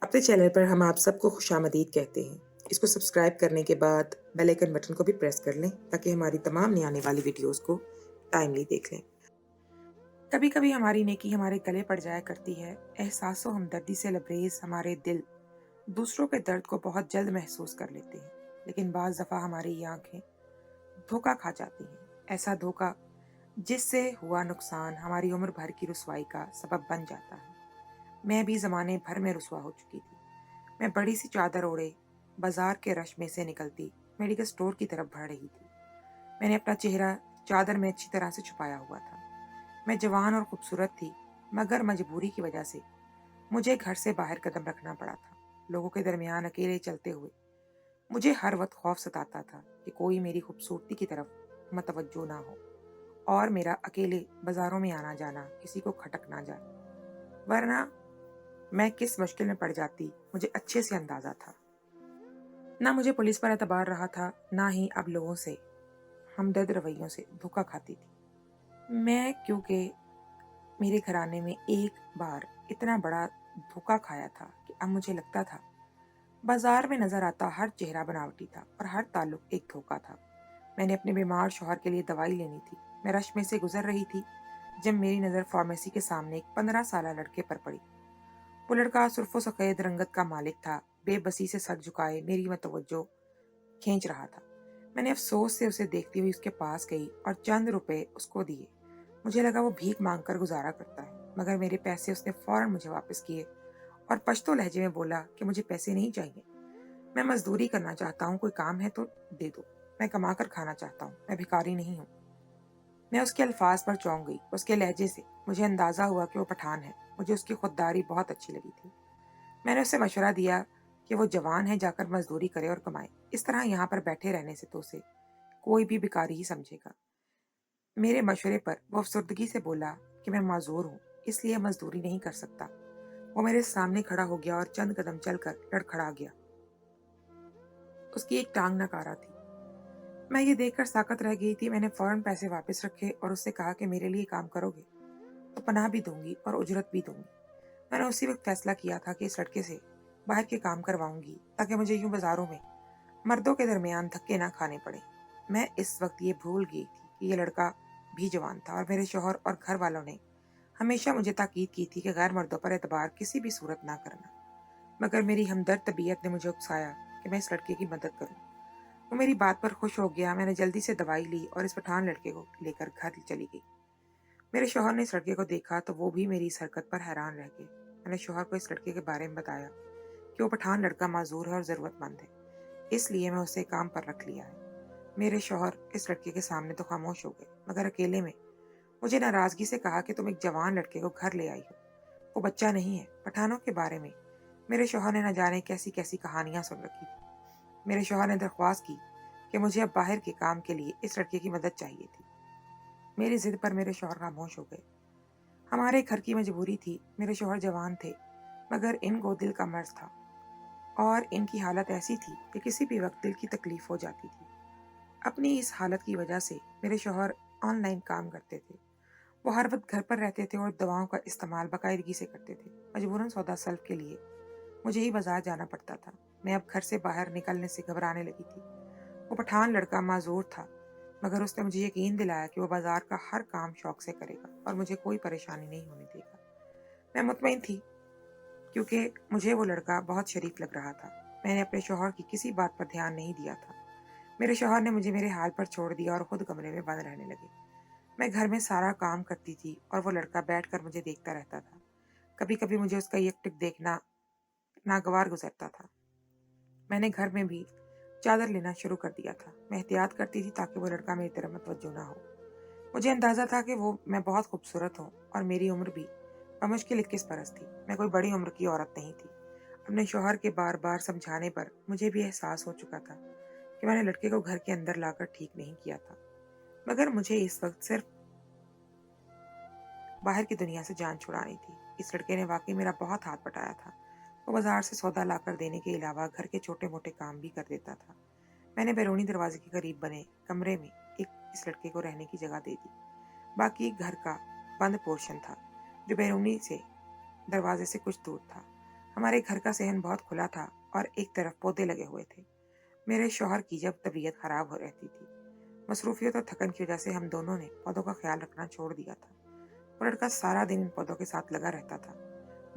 अपने चैनल पर हम आप सबको खुशामदीद कहते हैं। इसको सब्सक्राइब करने के बाद बेल आइकन बटन को भी प्रेस कर लें ताकि हमारी तमाम नई आने वाली वीडियोस को टाइमली देख लें। कभी कभी हमारी नेकी हमारे गले पड़ जाया करती है। एहसासों हमदर्दी से लबरेज हमारे दिल दूसरों के दर्द को बहुत जल्द महसूस कर लेते हैं, लेकिन बाज दफ़ा हमारी ये आंखें धोखा खा जाती हैं। ऐसा धोखा जिससे हुआ नुकसान हमारी उम्र भर की रुसवाई का सबब बन जाता है। मैं भी ज़माने भर में रुसवा हो चुकी थी। मैं बड़ी सी चादर ओढ़े बाजार के रश में से निकलती मेडिकल स्टोर की तरफ बढ़ रही थी। मैंने अपना चेहरा चादर में अच्छी तरह से छुपाया हुआ था। मैं जवान और खूबसूरत थी, मगर मजबूरी की वजह से मुझे घर से बाहर कदम रखना पड़ा था। लोगों के दरमियान अकेले चलते हुए मुझे हर वक्त खौफ सताता था कि कोई मेरी खूबसूरती की तरफ मतवज्जो ना हो और मेरा अकेले बाजारों में आना जाना किसी को खटक ना जाए, वरना मैं किस मुश्किल में पड़ जाती मुझे अच्छे से अंदाजा था। ना मुझे पुलिस पर एतबार रहा था, ना ही अब लोगों से हमदर्द रवैयों से धोखा खाती थी मैं, क्योंकि मेरे घराने में एक बार इतना बड़ा धोखा खाया था कि अब मुझे लगता था बाजार में नजर आता हर चेहरा बनावटी था और हर ताल्लुक एक धोखा था। मैंने अपने बीमार शौहर के लिए दवाई लेनी थी। मैं रश में से गुजर रही थी जब मेरी नजर फार्मेसी के सामने एक 15 साल लड़के पर पड़ी। वो लड़का सुर्फो सफेद रंगत का मालिक था, बेबसी से सर झुकाए मेरी मतवज्जो खींच रहा था। मैंने अफसोस से उसे देखती हुई उसके पास गई और चंद रुपए उसको दिए। मुझे लगा वो भीख मांगकर गुजारा करता है, मगर मेरे पैसे उसने फौरन मुझे वापस किए और पश्तो लहजे में बोला कि मुझे पैसे नहीं चाहिए। मैं मजदूरी करना चाहता हूँ, कोई काम है तो दे दो। मैं कमा कर खाना चाहता हूँ, मैं भिखारी नहीं हूँ। मैं उसके अल्फाज पर चौंक गई। उसके लहजे से मुझे अंदाजा हुआ कि वो पठान है। मुझे उसकी खुददारी बहुत अच्छी लगी थी। मैंने उसे मशवरा दिया कि वो जवान है, जाकर मजदूरी करे और कमाए। इस तरह यहाँ पर बैठे रहने से तो उसे कोई भी भिखारी ही समझेगा। मेरे मशवरे पर वो अफसरदगी से बोला कि मैं माजूर हूँ, इसलिए मजदूरी नहीं कर सकता। वो मेरे सामने खड़ा हो गया और चंद कदम चलकर लड़खड़ा गया। उसकी एक टांग नकारा थी। मैं ये देखकर साकत रह गई थी। मैंने फौरन पैसे वापस रखे और उससे कहा कि मेरे लिए काम करोगे तो पनाह भी दूंगी और उजरत भी दूंगी। मैंने उसी वक्त फैसला किया था कि इस लड़के से बाहर के काम करवाऊंगी ताकि मुझे यूं बाजारों में मर्दों के दरमियान धक्के ना खाने पड़े। मैं इस वक्त ये भूल गई थी कि ये लड़का भी जवान था और मेरे शौहर और घर वालों ने हमेशा मुझे ताकीद की थी कि गैर मर्दों पर एतबार किसी भी सूरत ना करना। मगर मेरी हमदर्द तबीयत ने मुझे उकसाया कि मैं इस लड़के की मदद करूं। वो मेरी बात पर खुश हो गया। मैंने जल्दी से दवाई ली और इस पठान लड़के को लेकर घर चली गई। मेरे शौहर ने इस लड़के को देखा तो वो भी मेरी इस हरकत पर हैरान रह गए। मैंने शौहर को इस लड़के के बारे में बताया कि वो पठान लड़का माजूर है और ज़रूरतमंद है, इसलिए मैं उसे काम पर रख लिया है। मेरे शौहर इस लड़के के सामने तो खामोश हो गए, मगर अकेले में मुझे नाराजगी से कहा कि तुम एक जवान लड़के को घर ले आई हो, वो बच्चा नहीं है। पठानों के बारे में मेरे शौहर ने न जाने कैसी कैसी कहानियां सुन रखी थी। मेरे शौहर ने दरख्वास्त की कि मुझे अब बाहर के काम के लिए इस लड़के की मदद चाहिए थी। मेरी जिद पर मेरे शौहर खामोश हो गए। हमारे घर की मजबूरी थी। मेरे शौहर जवान थे, मगर इनको दिल का मर्ज था और इनकी हालत ऐसी थी कि किसी भी वक्त दिल की तकलीफ हो जाती थी। अपनी इस हालत की वजह से मेरे शौहर ऑनलाइन काम करते थे। वो हर वक्त घर पर रहते थे और दवाओं का इस्तेमाल बाकायदगी से करते थे। मजबूरन सौदा सल्फ के लिए मुझे ही बाजार जाना पड़ता था। मैं अब घर से बाहर निकलने से घबराने लगी थी। वो पठान लड़का माजूर था, मगर उसने मुझे यकीन दिलाया कि वो बाजार का हर काम शौक से करेगा और मुझे कोई परेशानी नहीं होने देगा। मैं मुतमईन थी, क्योंकि मुझे वो लड़का बहुत शरीफ लग रहा था। मैंने अपने शौहर की किसी बात पर ध्यान नहीं दिया था। मेरे शौहर ने मुझे मेरे हाल पर छोड़ दिया और खुद कमरे में बंद रहने लगे। मैं घर में सारा काम करती थी और वो लड़का बैठकर मुझे देखता रहता था। कभी कभी मुझे उसका ये टिक देखना नागवार गुजरता था। मैंने घर में भी चादर लेना शुरू कर दिया था। मैं एहतियात करती थी ताकि वो लड़का मेरी तरफ मतवज्जो ना हो। मुझे अंदाजा था कि वो मैं बहुत खूबसूरत हूँ और मेरी उम्र भी बमुश्किल 21 बरस थी। मैं कोई बड़ी उम्र की औरत नहीं थी। अपने शौहर के बार बार समझाने पर मुझे भी एहसास हो चुका था कि मैंने लड़के को घर के अंदर लाकर ठीक नहीं किया था, मगर मुझे इस वक्त सिर्फ बाहर की दुनिया से जान छुड़ानी थी। इस लड़के ने वाकई मेरा बहुत हाथ बटाया था। वो बाजार से सौदा लाकर देने के अलावा घर के छोटे मोटे काम भी कर देता था। मैंने बैरूनी दरवाजे के करीब बने कमरे में एक इस लड़के को रहने की जगह दे दी। बाकी घर का बंद पोर्शन था जो बैरूनी से दरवाजे से कुछ दूर था। हमारे घर का सहन बहुत खुला था और एक तरफ पौधे लगे हुए थे। मेरे शौहर की जब तबीयत खराब हो रहती थी, मसरूफियत और थकन की वजह से हम दोनों ने पौधों का ख्याल रखना छोड़ दिया था। वो लड़का सारा दिन इन पौधों के साथ लगा रहता था।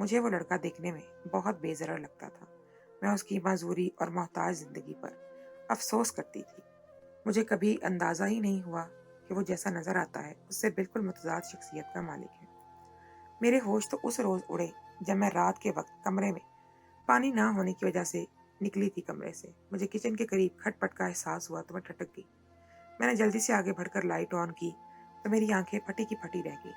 मुझे वो लड़का देखने में बहुत बेजरा लगता था। मैं उसकी माजूरी और मोहताज जिंदगी पर अफसोस करती थी। मुझे कभी अंदाजा ही नहीं हुआ कि वो जैसा नजर आता है उससे बिल्कुल मुतजाद शख्सियत का मालिक है। मेरे होश तो उस रोज उड़े जब मैं रात के वक्त कमरे में पानी ना होने की वजह से निकली थी कमरे से। मुझे किचन के करीब खटपट का एहसास हुआ तो मैं ठटक गई। मैंने जल्दी से आगे बढ़कर लाइट ऑन की तो मेरी आंखें फटी की फटी रह गई।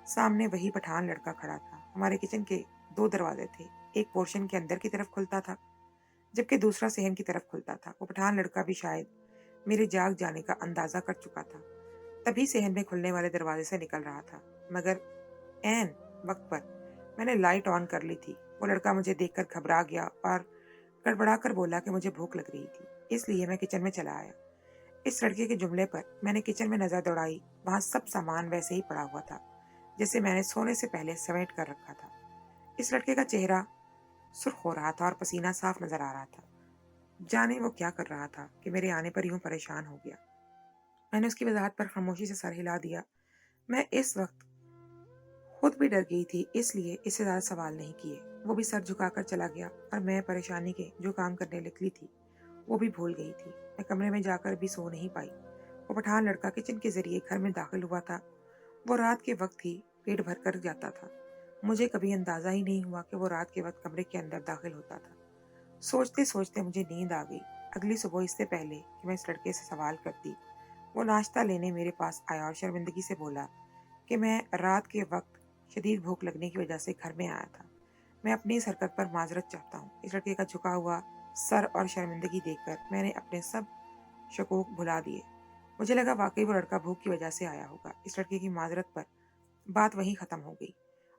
सामने वही पठान लड़का खड़ा था। हमारे किचन के दो दरवाजे थे। एक पोर्शन के अंदर की तरफ खुलता था जबकि दूसरा सहन की तरफ खुलता था। वो पठान लड़का भी शायद मेरे जाग जाने का अंदाजा कर चुका था, तभी सहन में खुलने वाले दरवाजे से निकल रहा था। मगर ऐन वक्त पर मैंने लाइट ऑन कर ली थी। वो लड़का मुझे देखकर घबरा गया और गड़बड़ा कर बोला कि मुझे भूख लग रही थी, इसलिए मैं किचन में चला आया। इस लड़के के जुमले पर मैंने किचन में नजर दौड़ाई। वहां सब सामान वैसे ही पड़ा हुआ था जैसे मैंने सोने से पहले समेट कर रखा था। इस लड़के का चेहरा सुर्ख हो रहा था और पसीना साफ नजर आ रहा था। जाने वो क्या कर रहा था कि मेरे आने पर यूं परेशान हो गया। मैंने उसकी वजाहत पर खामोशी से सर हिला दिया। मैं इस वक्त खुद भी डर गई थी, इसलिए इससे ज्यादा सवाल नहीं किए। वो भी सर झुकाकर चला गया और मैं परेशानी के जो काम करने निकली थी वो भी भूल गई थी। मैं कमरे में जाकर भी सो नहीं पाई। वो पठान लड़का किचन के जरिए घर में दाखिल हुआ था। वो रात के वक्त ही पेट भर कर जाता था। मुझे कभी अंदाजा ही नहीं हुआ कि वो रात के वक्त कमरे के अंदर दाखिल होता था। सोचते सोचते मुझे नींद आ गई। अगली सुबह इससे पहले कि मैं इस लड़के से सवाल करती, वो नाश्ता लेने मेरे पास आया और शर्मिंदगी से बोला कि मैं रात के वक्त शदीद भूख लगने की वजह से घर में आया था। मैं अपनी इस हरकत पर माजरत चाहता हूँ। इस लड़के का झुका हुआ सर और शर्मिंदगी देखकर मैंने अपने सब शकूक भुला दिए। मुझे लगा वाकई वो लड़का भूख की वजह से आया होगा। इस लड़के की माजरत पर बात वहीं खत्म हो गई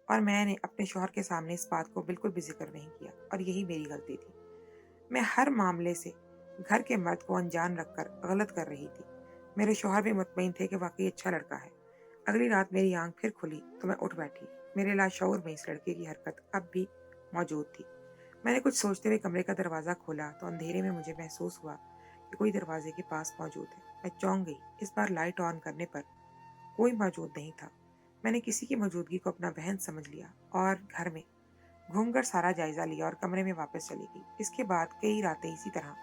और मैंने अपने शौहर के सामने इस बात को बिल्कुल भी जिक्र नहीं किया और यही मेरी गलती थी। मैं हर मामले से घर के मर्द को अनजान रखकर गलत कर रही थी। मेरे शौहर भी मुतमईन थे कि वाकई अच्छा लड़का है। अगली रात मेरी आंख फिर खुली तो मैं उठ बैठी। मेरे लाशऊर में इस लड़के की हरकत अब भी मौजूद थी। मैंने कुछ सोचते हुए कमरे का दरवाजा खोला तो अंधेरे में मुझे महसूस हुआ कि कोई दरवाजे के पास मौजूद है। मैं चौंक गई। इस बार लाइट ऑन करने पर कोई मौजूद नहीं था। मैंने किसी की मौजूदगी को अपना बहन समझ लिया और घर में घूमकर सारा जायजा लिया और कमरे में वापस चली गई। इसके बाद कई रातें इसी तरह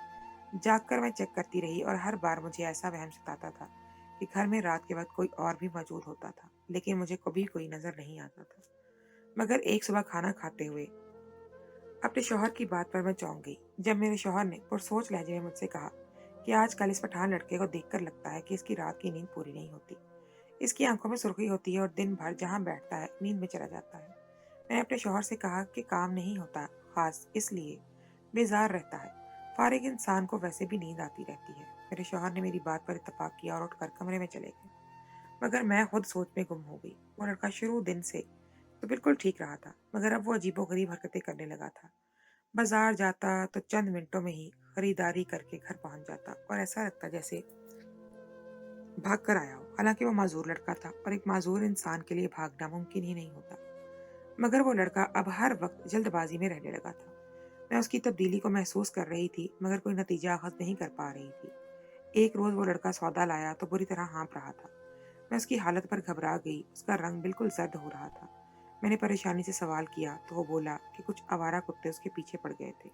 जागकर मैं चेक करती रही और हर बार मुझे ऐसा वहम सताता था कि घर में रात के वक्त कोई और भी मौजूद होता था, लेकिन मुझे कभी कोई नजर नहीं आता था। मगर एक सुबह खाना खाते हुए अपने शौहर की बात पर मैं चौंक गई जब मेरे शौहर ने पुरसोच लहजे में मुझसे कहा कि आजकल इस पठान लड़के को देखकर लगता है कि इसकी रात की नींद पूरी नहीं होती। इसकी आंखों में सुर्खी होती है और दिन भर जहां बैठता है नींद में चला जाता है। मैंने अपने शौहर से कहा कि काम नहीं होता, खास इसलिए बेजार रहता है। फारिग इंसान को वैसे भी नींद आती रहती है। मेरे शौहर ने मेरी बात पर इत्तेफाक किया और उठकर कमरे में चले गए। मगर मैं खुद सोच में गुम हो गई। वो लड़का शुरू दिन से तो बिल्कुल ठीक रहा था, मगर अब वो अजीबोगरीब हरकतें करने लगा था। बाजार जाता तो चंद मिनटों में ही खरीदारी करके घर पहुंच जाता और ऐसा लगता जैसे भाग कर आया हो। हालांकि वो माजूर लड़का था और एक माजूर इंसान के लिए भागना मुमकिन ही नहीं होता। मगर वो लड़का अब हर वक्त जल्दबाजी में रहने लगा था। मैं उसकी तब्दीली को महसूस कर रही थी मगर कोई नतीजा अखज़ नहीं कर पा रही थी। एक रोज वो लड़का सौदा लाया तो बुरी तरह हाँफ रहा था। मैं उसकी हालत पर घबरा गई। उसका रंग बिल्कुल जर्द हो रहा था। मैंने परेशानी से सवाल किया तो वो बोला कि कुछ आवारा कुत्ते उसके पीछे पड़ गए थे,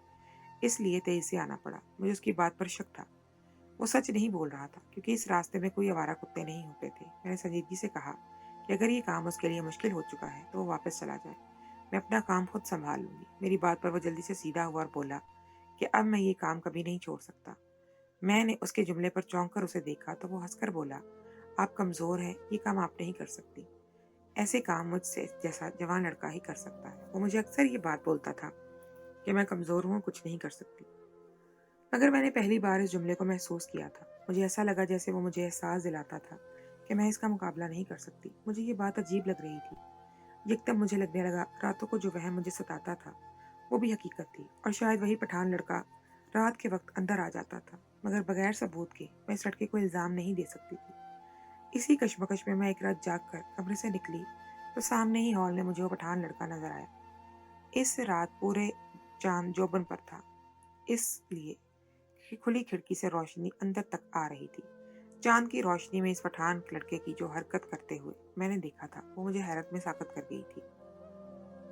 इसलिए तेजी से आना पड़ा। मुझे उसकी बात पर शक था। वो सच नहीं बोल रहा था क्योंकि इस रास्ते में कोई आवारा कुत्ते नहीं होते थे। मैंने संजीदगी से कहा कि अगर ये काम उसके लिए मुश्किल हो चुका है तो वो वापस चला जाए। मैं अपना काम खुद संभाल लूंगी। मेरी बात पर वो जल्दी से सीधा हुआ और बोला कि अब मैं ये काम कभी नहीं छोड़ सकता। मैंने उसके जुमले पर चौंक कर उसे देखा तो वो हंसकर बोला, आप कमजोर हैं, ये काम आप नहीं कर सकती। ऐसे काम मुझसे जैसा जवान लड़का ही कर सकता है। वो मुझे अक्सर ये बात बोलता था कि मैं कमजोर हूँ, कुछ नहीं कर सकती। मगर मैंने पहली बार इस जुमले को महसूस किया था। मुझे ऐसा लगा जैसे वो मुझे एहसास दिलाता था कि मैं इसका मुकाबला नहीं कर सकती। मुझे ये बात अजीब लग रही थी। यकदम मुझे लगने लगा रातों को जो वहम मुझे सताता था वो भी हकीकत थी और शायद वही पठान लड़का रात के वक्त अंदर आ जाता था। मगर बगैर सबूत के मैं इस लड़के को इल्जाम नहीं दे सकती थी। इसी कश्मकश में मैं एक रात जाग कर कमरे से निकली तो सामने ही हॉल में मुझे वो पठान लड़का नजर आया। इस रात पूरे चांद जोबन पर था, इसलिए कि खुली खिड़की से रोशनी अंदर तक आ रही थी। चांद की रोशनी में इस पठान लड़के की जो हरकत करते हुए मैंने देखा था, वो मुझे हैरत में साकत कर गई थी।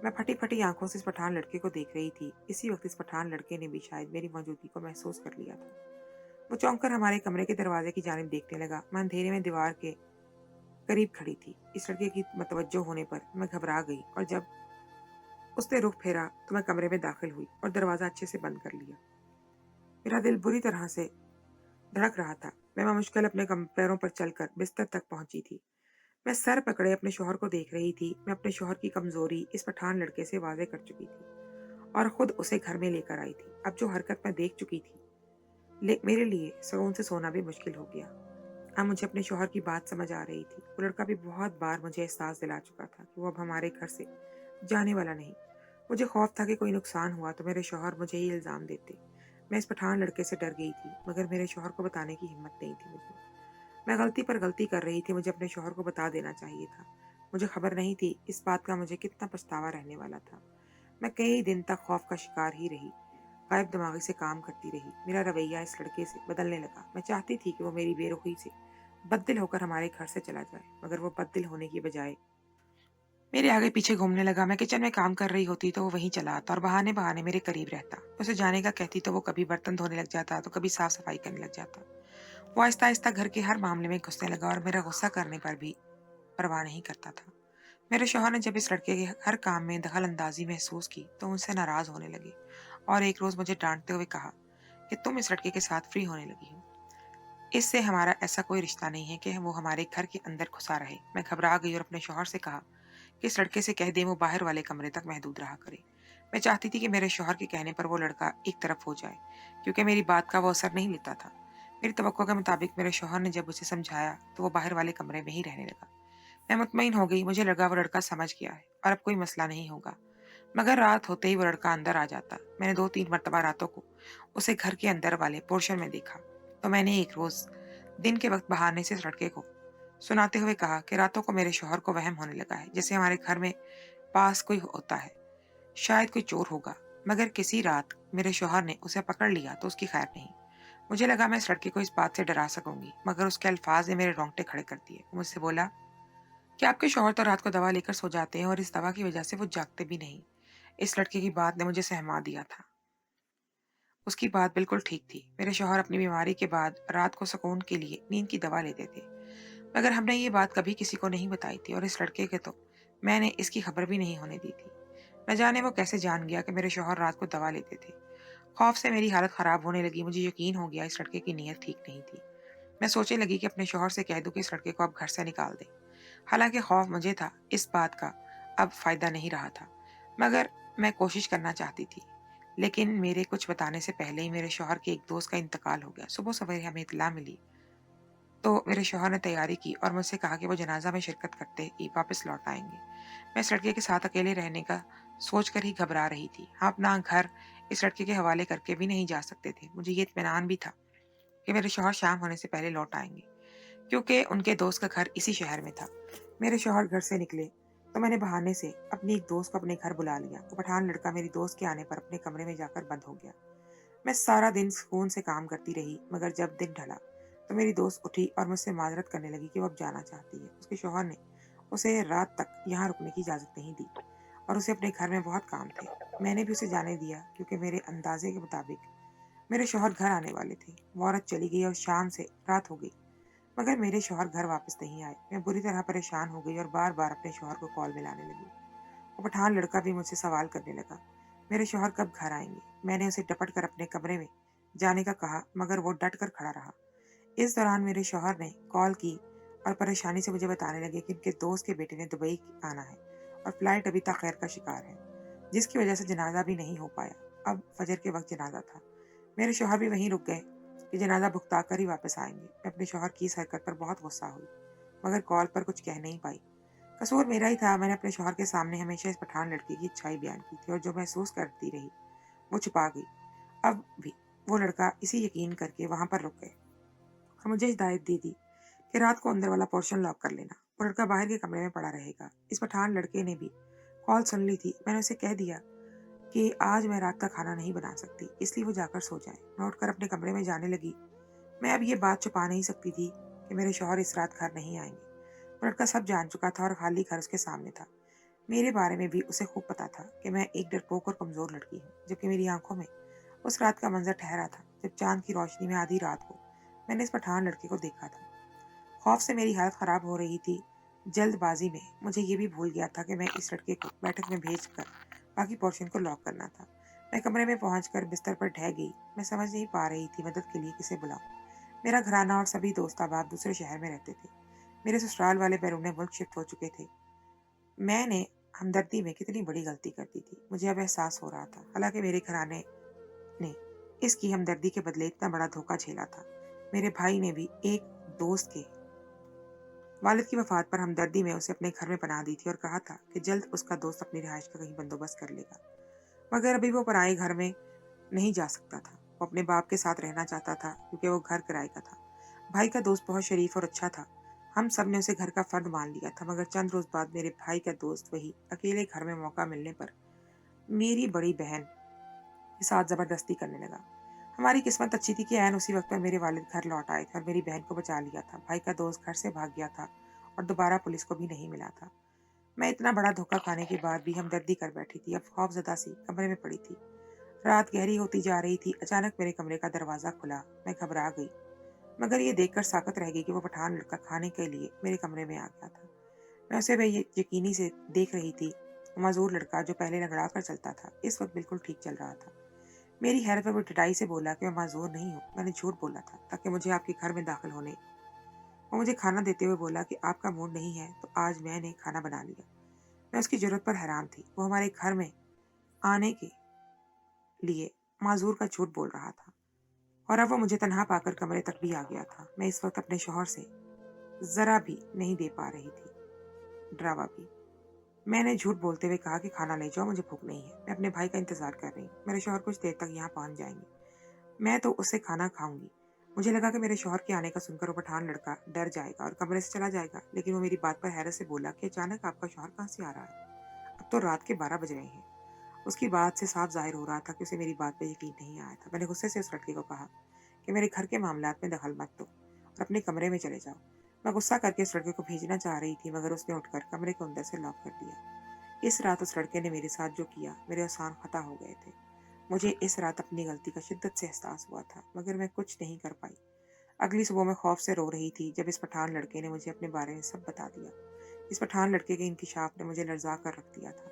मैं फटी फटी आंखों से इस पठान लड़के को देख रही थी। इसी वक्त इस पठान लड़के ने भी शायद मेरी मौजूदगी को महसूस कर लिया था। वो चौंक कर हमारे कमरे के दरवाजे की जानिब देखने लगा। मैं अंधेरे में दीवार के करीब खड़ी थी। इस लड़के की मतवज्जो होने पर मैं घबरा गई और जब उसने रुख फेरा तो मैं कमरे में दाखिल हुई और दरवाजा अच्छे से बंद कर लिया। मेरा दिल बुरी तरह से धड़क रहा था। मैं मुश्किल अपने पैरों पर चलकर बिस्तर तक पहुंची थी। मैं सर पकड़े अपने शौहर को देख रही थी। मैं अपने शौहर की कमजोरी इस पठान लड़के से वाज़ेह कर चुकी थी और खुद उसे घर में लेकर आई थी। अब जो हरकत मैं देख चुकी थी, मेरे लिए सुकून से सोना भी मुश्किल हो गया। अब मुझे अपने शौहर की बात समझ आ रही थी। वो लड़का भी बहुत बार मुझे एहसास दिला चुका था कि वो अब हमारे घर से जाने वाला नहीं। मुझे खौफ था कि कोई नुकसान हुआ तो मेरे शौहर मुझे ही इल्ज़ाम देते। मैं इस पठान लड़के से डर गई थी, मगर मेरे शौहर को बताने की हिम्मत नहीं थी मुझे। मैं गलती पर गलती कर रही थी। मुझे अपने शौहर को बता देना चाहिए था। मुझे खबर नहीं थी इस बात का मुझे कितना पछतावा रहने वाला था। मैं कई दिन तक खौफ का शिकार ही रही, गायब दिमागी से काम करती रही। मेरा रवैया इस लड़के से बदलने लगा। मैं चाहती थी कि वो मेरी बेरुखी से बददिल होकर हमारे घर से चला जाए, मगर वो बददिल होने की बजाय मेरे आगे पीछे घूमने लगा। मैं किचन में काम कर रही होती तो वो वहीं चला आता और बहाने बहाने मेरे करीब रहता। उसे जाने का कहती तो वो कभी बर्तन धोने लग जाता तो कभी साफ सफाई करने लग जाता। वो आहिस्ता आहिस्ता घर के हर मामले में घुसने लगा और मेरा गुस्सा करने पर भी परवाह नहीं करता था। मेरे शौहर ने जब इस लड़के के हर काम में दखल अंदाजी महसूस की तो उनसे नाराज होने लगे और एक रोज मुझे डांटते हुए कहा कि तुम इस लड़के के साथ फ्री होने लगी हो। इससे हमारा ऐसा कोई रिश्ता नहीं है कि वो हमारे घर के अंदर घुसा रहे। मैं घबरा गई और अपने शौहर से कहा कि इस लड़के से कह दे वो बाहर वाले कमरे तक महदूद रहा करे। मैं चाहती थी कि मेरे शौहर के कहने पर वो लड़का एक तरफ हो जाए, क्योंकि मेरी बात का वो असर नहीं लेता था। मेरी तवक्को के मुताबिक मेरे शौहर ने जब उसे समझाया तो वो बाहर वाले कमरे में ही रहने लगा। मैं मुतमईन हो गई। मुझे लगा वो लड़का समझ गया है और अब कोई मसला नहीं होगा। मगर रात होते ही वो लड़का अंदर आ जाता। मैंने 2-3 मरतबा रातों को उसे घर के अंदर वाले पोर्शन में देखा। तो मैंने एक रोज दिन के वक्त बहाने से इस लड़के को सुनाते हुए कहा कि रातों को मेरे शौहर को वहम होने लगा है जैसे हमारे घर में पास कोई होता है, शायद कोई चोर होगा। मगर किसी रात मेरे शौहर ने उसे पकड़ लिया तो उसकी खैर नहीं। मुझे लगा मैं इस लड़के को इस बात से डरा सकूंगी, मगर उसके अल्फाज ने मेरे रोंगटे खड़े कर दिए। वो मुझसे बोला कि आपके शौहर तो रात को दवा लेकर सो जाते हैं और इस दवा की वजह से वो जागते भी नहीं। इस लड़के की बात ने मुझे सहमा दिया था। उसकी बात बिल्कुल ठीक थी। मेरे शौहर अपनी बीमारी के बाद रात को सुकून के लिए नींद की दवा लेते थे, मगर हमने ये बात कभी किसी को नहीं बताई थी और इस लड़के के तो मैंने इसकी खबर भी नहीं होने दी थी। न जाने वो कैसे जान गया कि मेरे शौहर रात को दवा लेते थे। खौफ से मेरी हालत खराब होने लगी। मुझे यकीन हो गया इस लड़के की नीयत ठीक नहीं थी। मैं सोचने लगी कि अपने शौहर से कह दूं कि इस लड़के को अब घर से निकाल दे। हालांकि खौफ मुझे था, इस बात का अब फायदा नहीं रहा था, मगर मैं कोशिश करना चाहती थी। लेकिन मेरे कुछ बताने से पहले ही मेरे शौहर के एक दोस्त का इंतकाल हो गया। सुबह सवेरे हमें इत्तला मिली तो मेरे शौहर ने तैयारी की और मुझसे कहा कि वो जनाजा में शिरकत करते ही वापस लौट आएंगे। मैं इस लड़के के साथ अकेले रहने का सोचकर ही घबरा रही थी। हम अपना घर इस लड़के के हवाले करके भी नहीं जा सकते थे। मुझे ये इत्मीनान भी था कि मेरे शौहर शाम होने से पहले लौट आएंगे, क्योंकि उनके दोस्त का घर इसी शहर में था। मेरे शौहर घर से निकले तो मैंने बहाने से अपनी एक दोस्त को अपने घर बुला लिया। वो पठान लड़का मेरी दोस्त के आने पर अपने कमरे में जाकर बंद हो गया। मैं सारा दिन सुकून से काम करती रही, मगर जब दिन ढला तो मेरी दोस्त उठी और मुझसे माजरत करने लगी कि वो अब जाना चाहती है। उसके शौहर ने उसे रात तक यहाँ रुकने की इजाज़त नहीं दी और उसे अपने घर में बहुत काम थे। मैंने भी उसे जाने दिया, क्योंकि मेरे अंदाजे के मुताबिक मेरे शौहर घर आने वाले थे। वो औरत चली गई और शाम से रात हो गई, मगर मेरे शौहर घर वापस नहीं आए। मैं बुरी तरह परेशान हो गई और बार बार अपने शौहर को कॉल मिलाने लगी। वो पठान लड़का भी मुझसे सवाल करने लगा, मेरे शौहर कब घर आएंगे। मैंने उसे डपट कर अपने कमरे में जाने का कहा, मगर वो डट कर खड़ा रहा। इस दौरान मेरे शौहर ने कॉल की और परेशानी से मुझे बताने लगे कि उनके दोस्त के बेटे ने दुबई आना है और फ्लाइट अभी तक खैर का शिकार है, जिसकी वजह से जनाजा भी नहीं हो पाया। अब फजर के वक्त जनाजा था। मेरे शौहर भी वहीं रुक गए कि जनाजा भुगता कर ही वापस आएंगे। मैं अपने शौहर की इस हरकत पर बहुत गुस्सा हुई, मगर कॉल पर कुछ कह नहीं पाई। कसूर मेरा ही था। मैंने अपने शौहर के सामने हमेशा इस पठान लड़के की अच्छाई बयान की थी और जो महसूस करती रही वो छुपा गई। अब भी वो लड़का इसी यकीन करके वहां पर रुक गए और मुझे हिदायत दे दी कि रात को अंदर वाला पोर्शन लॉक कर लेना, वो लड़का बाहर के कमरे में पड़ा रहेगा। इस पठान लड़के ने भी कॉल सुन ली थी। मैंने उसे कह दिया کہ آج میں رات کا کھانا نہیں بنا سکتی، اس لیے وہ جا کر سو جائیں۔ میں اٹھ کر اپنے کمرے میں جانے لگی۔ میں اب یہ بات چھپا نہیں سکتی تھی کہ میرے شوہر اس رات گھر نہیں آئیں گے۔ وہ لڑکا سب جان چکا تھا اور خالی گھر اس کے سامنے تھا۔ میرے بارے میں بھی اسے خوب پتا تھا کہ میں ایک ڈرپوک اور کمزور لڑکی ہوں، جبکہ میری آنکھوں میں اس رات کا منظر ٹھہرا تھا جب چاند کی روشنی میں آدھی رات کو میں نے اس پٹھان لڑکے کو دیکھا تھا۔ خوف سے میری حالت خراب ہو رہی تھی۔ جلد بازی میں مجھے یہ بھی بھول گیا تھا کہ میں اس لڑکے کو بیٹھک میں بھیج کر باقی پورشن کو لاک کرنا تھا۔ میں کمرے میں پہنچ کر بستر پر ڈھہ گئی۔ میں سمجھ نہیں پا رہی تھی مدد کے لیے کسے بلاؤں۔ میرا گھرانہ اور سبھی دوست احباب دوسرے شہر میں رہتے تھے۔ میرے سسرال والے بیرون ملک شفٹ ہو چکے تھے۔ میں نے ہمدردی میں کتنی بڑی غلطی کر دی تھی، مجھے اب احساس ہو رہا تھا۔ حالانکہ میرے گھرانے نے اس کی ہمدردی کے بدلے اتنا بڑا دھوکہ جھیلا تھا۔ میرے بھائی نے بھی ایک دوست کے والد کی وفات پر ہمدردی میں اسے اپنے گھر میں پناہ دی تھی اور کہا تھا کہ جلد اس کا دوست اپنی رہائش کا کہیں بندوبست کر لے گا، مگر ابھی وہ پرائے گھر میں نہیں جا سکتا تھا۔ وہ اپنے باپ کے ساتھ رہنا چاہتا تھا کیونکہ وہ گھر کرائے کا تھا۔ بھائی کا دوست بہت شریف اور اچھا تھا۔ ہم سب نے اسے گھر کا فرد مان لیا تھا، مگر چند روز بعد میرے بھائی کا دوست وہی اکیلے گھر میں موقع ملنے پر میری بڑی بہن کے ساتھ زبردستی کرنے لگا۔ ہماری قسمت اچھی تھی کہ عین اسی وقت پر میرے والد گھر لوٹ آئے تھے اور میری بہن کو بچا لیا تھا۔ بھائی کا دوست گھر سے بھاگ گیا تھا اور دوبارہ پولیس کو بھی نہیں ملا تھا۔ میں اتنا بڑا دھوکہ کھانے کے بعد بھی ہمدردی کر بیٹھی تھی۔ اب خوف زدہ سی کمرے میں پڑی تھی۔ رات گہری ہوتی جا رہی تھی۔ اچانک میرے کمرے کا دروازہ کھلا۔ میں گھبرا گئی، مگر یہ دیکھ کر ساکت رہ گئی کہ وہ پٹھان لڑکا کھانے کے لیے میرے کمرے میں آ گیا تھا۔ میں اسے بے یقینی سے دیکھ رہی تھی۔ وہ معذور لڑکا جو پہلے لنگڑا کر چلتا تھا، اس وقت بالکل ٹھیک چل رہا تھا۔ میری حیرت پر وہ ٹٹائی سے بولا کہ میں معذور نہیں ہوں، میں نے جھوٹ بولا تھا تاکہ مجھے آپ کے گھر میں داخل ہونے۔ وہ مجھے کھانا دیتے ہوئے بولا کہ آپ کا موڈ نہیں ہے تو آج میں نے کھانا بنا لیا۔ میں اس کی جرات پر حیران تھی۔ وہ ہمارے گھر میں آنے کے لیے معذور کا جھوٹ بول رہا تھا اور اب وہ مجھے تنہا پا کر کمرے تک بھی آ گیا تھا۔ میں اس وقت اپنے شوہر سے ذرا بھی نہیں دے پا رہی تھی ڈراوا بھی۔ میں نے جھوٹ بولتے ہوئے کہا کہ کھانا لے جاؤ، مجھے بھوک نہیں ہے، میں اپنے بھائی کا انتظار کر رہی ہوں، میرے شوہر کچھ دیر تک یہاں پہنچ جائیں گے، میں تو اس سے کھانا کھاؤں گی۔ مجھے لگا کہ میرے شوہر کے آنے کا سن کر وہ پٹھان لڑکا ڈر جائے گا اور کمرے سے چلا جائے گا، لیکن وہ میری بات پر حیرت سے بولا کہ اچانک آپ کا شوہر کہاں سے آ رہا ہے؟ اب تو رات کے 12 بج رہے ہیں۔ اس کی بات سے صاف ظاہر ہو رہا تھا کہ اسے میری بات پہ یقین نہیں آیا تھا۔ میں نے غصے سے اس لڑکے کو کہا کہ میرے گھر کے معاملات میں دخل مت دو اور اپنے کمرے میں چلے جاؤ۔ میں غصہ کر کے اس لڑکے کو بھیجنا چاہ رہی تھی، مگر اس نے اٹھ کر کمرے کو اندر سے لاک کر دیا۔ اس رات اس لڑکے نے میرے ساتھ جو کیا، میرے احسان خطا ہو گئے تھے۔ مجھے اس رات اپنی غلطی کا شدت سے احساس ہوا تھا، مگر میں کچھ نہیں کر پائی۔ اگلی صبح میں خوف سے رو رہی تھی جب اس پٹھان لڑکے نے مجھے اپنے بارے میں سب بتا دیا۔ اس پٹھان لڑکے کے انکشاف نے مجھے لرزا کر رکھ دیا تھا۔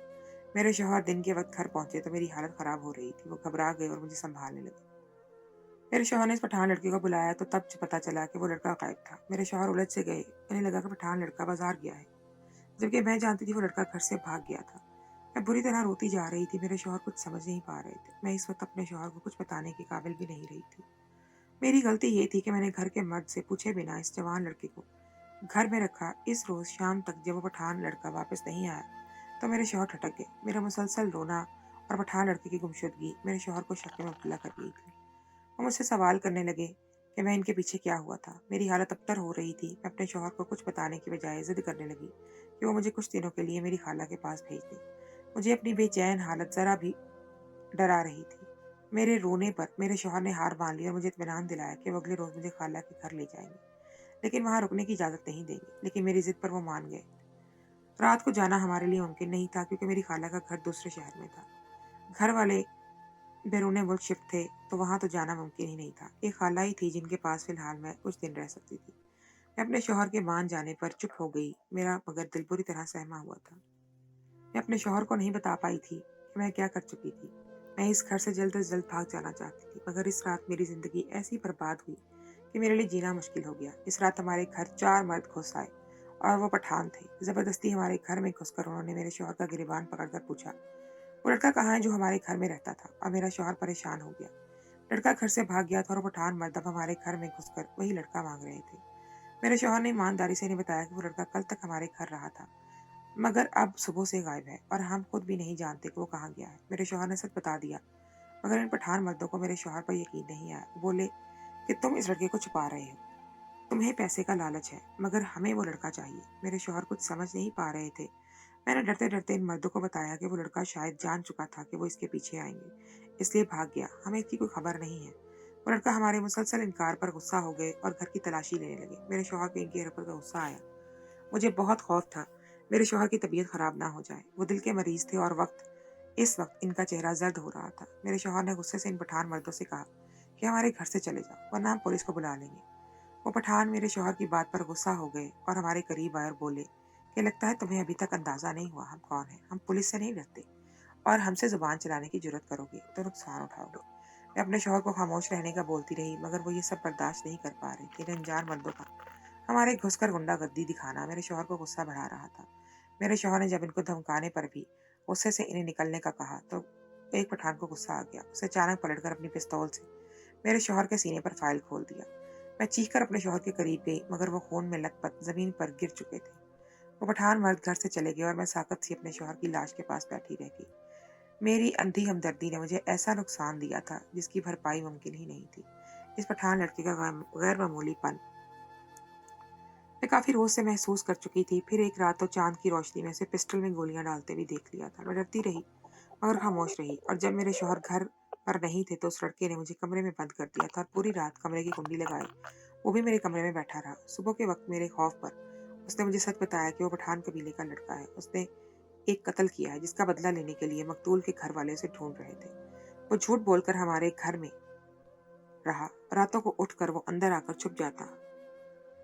میرے شوہر دن کے وقت گھر پہنچے تو میری حالت خراب ہو رہی تھی۔ وہ گھبرا گئے اور مجھے سنبھالنے لگے۔ میرے شوہر نے اس پٹھان لڑکے کو بلایا تو تب پتا چلا کہ وہ لڑکا غائب تھا۔ میرے شوہر الجھ سے گئے۔ انہیں لگا کہ پٹھان لڑکا بازار گیا ہے، جبکہ میں جانتی تھی وہ لڑکا گھر سے بھاگ گیا تھا۔ میں بری طرح روتی جا رہی تھی۔ میرے شوہر کچھ سمجھ نہیں پا رہے تھے۔ میں اس وقت اپنے شوہر کو کچھ بتانے کے قابل بھی نہیں رہی تھی۔ میری غلطی یہ تھی کہ میں نے گھر کے مرد سے پوچھے بنا اس جوان لڑکے کو گھر میں رکھا۔ اس روز شام تک جب وہ پٹھان لڑکا واپس نہیں آیا تو میرے شوہر ٹھٹک گئے۔ میرا مسلسل رونا اور پٹھان لڑکے کی گمشدگی میرے شوہر کو شک میں مبتلا کر گئی تھی۔ وہ مجھ سے سوال کرنے لگے کہ میں ان کے پیچھے کیا ہوا تھا۔ میری حالت ابتر ہو رہی تھی۔ میں اپنے شوہر کو کچھ بتانے کی بجائے ضد کرنے لگی کہ وہ مجھے کچھ دنوں کے لیے میری خالہ کے پاس بھیج دے۔ مجھے اپنی بے چین حالت ذرا بھی ڈرا رہی تھی۔ میرے رونے پر میرے شوہر نے ہار مان لی اور مجھے اطمینان دلایا کہ وہ اگلے روز مجھے خالہ کے گھر لے جائیں گے، لیکن وہاں رکنے کی اجازت نہیں دیں گے۔ لیکن میری ضد پر وہ مان گئے۔ رات کو جانا ہمارے لیے ممکن نہیں تھا کیونکہ میری خالہ کا گھر دوسرے شہر میں تھا۔ گھر والے بیرون ملک شفٹ تھے تو وہاں تو جانا ممکن ہی نہیں تھا۔ ایک خالہ ہی تھی جن کے پاس فی الحال میں کچھ دن رہ سکتی تھی۔ میں اپنے شوہر کے مان جانے پر چپ ہو گئی، میرا مگر دل بری طرح سہما ہوا تھا۔ میں اپنے شوہر کو نہیں بتا پائی تھی کہ میں کیا کر چکی تھی۔ میں اس گھر سے جلد از جلد بھاگ جانا چاہتی تھی، مگر اس رات میری زندگی ایسی برباد ہوئی کہ میرے لیے جینا مشکل ہو گیا۔ اس رات ہمارے گھر 4 مرد گھس آئے اور وہ پٹھان تھے۔ زبردستی ہمارے گھر میں گھس کر انہوں نے میرے شوہر کا گریبان پکڑ کر پوچھا وہ لڑکا کہاں ہے جو ہمارے گھر میں رہتا تھا، اور میرا شوہر پریشان ہو گیا۔ لڑکا گھر سے بھاگ گیا تھا اور وہ پٹھان مرد اب ہمارے گھر میں گھس کر وہی لڑکا مانگ رہے تھے۔ میرے شوہر نے ایمانداری سے انہیں بتایا کہ وہ لڑکا کل تک ہمارے گھر رہا تھا، مگر اب صبح سے غائب ہے اور ہم خود بھی نہیں جانتے کہ وہ کہاں گیا ہے۔ میرے شوہر نے سچ بتا دیا، مگر ان پٹھان مردوں کو میرے شوہر پر یقین نہیں آیا۔ وہ بولے کہ تم اس لڑکے کو چھپا رہے ہو، تمہیں پیسے کا لالچ ہے، مگر ہمیں وہ لڑکا چاہیے۔ میرے شوہر کچھ سمجھ نہیں پا رہے تھے، मैंने डरते डरते इन मर्दों को बताया कि वो लड़का शायद जान चुका था कि वो इसके पीछे आएंगे, इसलिए भाग गया, हमें इसकी कोई खबर नहीं है। वो लड़का हमारे मुसलसल इनकार पर गुस्सा हो गए और घर की तलाशी लेने लगे। मेरे शौहर को इनके हरकत का गुस्सा आया। मुझे बहुत खौफ था मेरे शौहर की तबीयत खराब ना हो जाए। वो दिल के मरीज थे और इस वक्त इनका चेहरा जर्द हो रहा था। मेरे शौहर ने गुस्से से इन पठान मर्दों से कहा कि हमारे घर से चले जाओ वरना हम पुलिस को बुला लेंगे। वो पठान मेरे शौहर की बात पर गुस्सा हो गए और हमारे करीब आए और बोले कि लगता है तुम्हें अभी तक अंदाजा नहीं हुआ हम कौन हैं। हम पुलिस से नहीं डरते और हमसे जुबान चलाने की जरूरत करोगे तो नुकसान उठाओगे। मैं अपने शौहर को खामोश रहने का बोलती रही, मगर वो ये सब बर्दाश्त नहीं कर पा रहे थे। इन अनजान मर्दों का हमारे घुसकर गुंडागर्दी दिखाना मेरे शौहर को गुस्सा बढ़ा रहा था। मेरे शौहर ने जब इनको धमकाने पर भी गुस्से से इन्हें निकलने का कहा तो एक पठान को गुस्सा आ गया। उसे अचानक पलटकर अपनी पिस्तौल से मेरे शौहर के सीने पर फाइल खोल दिया। मैं चीखकर अपने शौहर के करीब गई, मगर वो खून में लथपथ जमीन पर गिर चुके थे। वो पठान मर्द घर से चले गए और मैं साकत सी अपने शौहर की लाश के पास बैठी रह गई। मेरी अंधी हमदर्दी ने मुझे ऐसा नुकसान दिया था जिसकी भरपाई मुमकिन ही नहीं थी। इस पठान लड़के का गैर मामूलीपन मैं काफी रोज से महसूस कर चुकी थी। फिर एक रात तो चांद की रोशनी में से पिस्टल में गोलियां डालते भी देख लिया था। मैं डरती रही मगर खामोश रही, और जब मेरे शौहर घर पर नहीं थे तो उस लड़के ने मुझे कमरे में बंद कर दिया था और पूरी रात कमरे की कुंडी लगाई वो भी मेरे कमरे में बैठा रहा। सुबह के वक्त मेरे खौफ पर उसने मुझे सच बताया कि वो पठान कबीले का लड़का है। उसने एक कत्ल किया है जिसका बदला लेने के लिए मकतूल के घर वाले उसे ढूंढ रहे थे। वो झूठ बोलकर हमारे घर में रहा। रातों को उठकर वो अंदर आकर छुप जाता।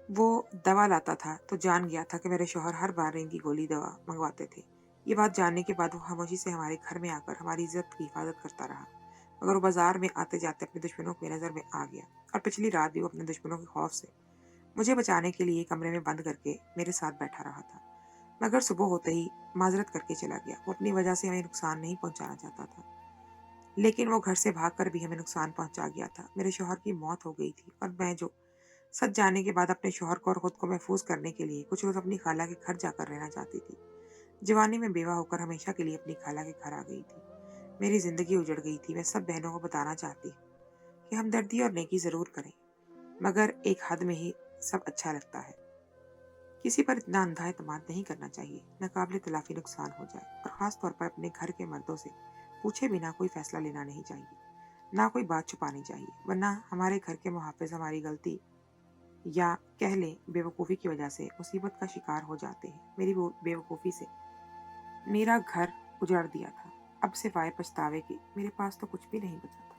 वो दवा लाता था तो जान गया था कि मेरे शौहर हर बार इनकी गोली दवा मंगवाते थे। ये बात जानने के बाद वो खामोशी से हमारे घर में आकर हमारी इज्जत की हिफाजत करता रहा, मगर वो बाजार में आते जाते अपने दुश्मनों की नजर में आ गया। और पिछली रात भी वो अपने दुश्मनों के खौफ से मुझे बचाने के लिए कमरे में बंद करके मेरे साथ बैठा रहा था, मगर सुबह होते ही माजरत करके चला गया। वो अपनी वजह से हमें नुकसान नहीं पहुंचाना चाहता था, लेकिन वो घर से भागकर भी हमें नुकसान पहुंचा गया था। मेरे शौहर की मौत हो गई थी और मैं जो सच जानने के बाद अपने शौहर को और खुद को महफूज करने के लिए कुछ रोज अपनी खाला के घर जाकर रहना चाहती थी। जवानी में बेवा होकर हमेशा के लिए अपनी खाला के घर आ गई थी। मेरी जिंदगी उजड़ गई थी। मैं सब बहनों को बताना चाहती हूँ कि हमदर्दी और नेकी जरूर करें, मगर एक हद में ही सब अच्छा लगता है। किसी पर इतना अंधा एतमाद नहीं करना चाहिए, नाकाबिले तलाफी नुकसान हो जाए। और खास तौर पर अपने घर के मर्दों से पूछे बिना कोई फैसला लेना नहीं चाहिए, ना कोई बात छुपानी चाहिए, वरना हमारे घर के मुहाफिज हमारी गलती या कह लें बेवकूफ़ी की वजह से मुसीबत का शिकार हो जाते हैं। मेरी बेवकूफ़ी से मेरा घर उजाड़ दिया था। अब सिवाय पछतावे के मेरे पास तो कुछ भी नहीं बचा था।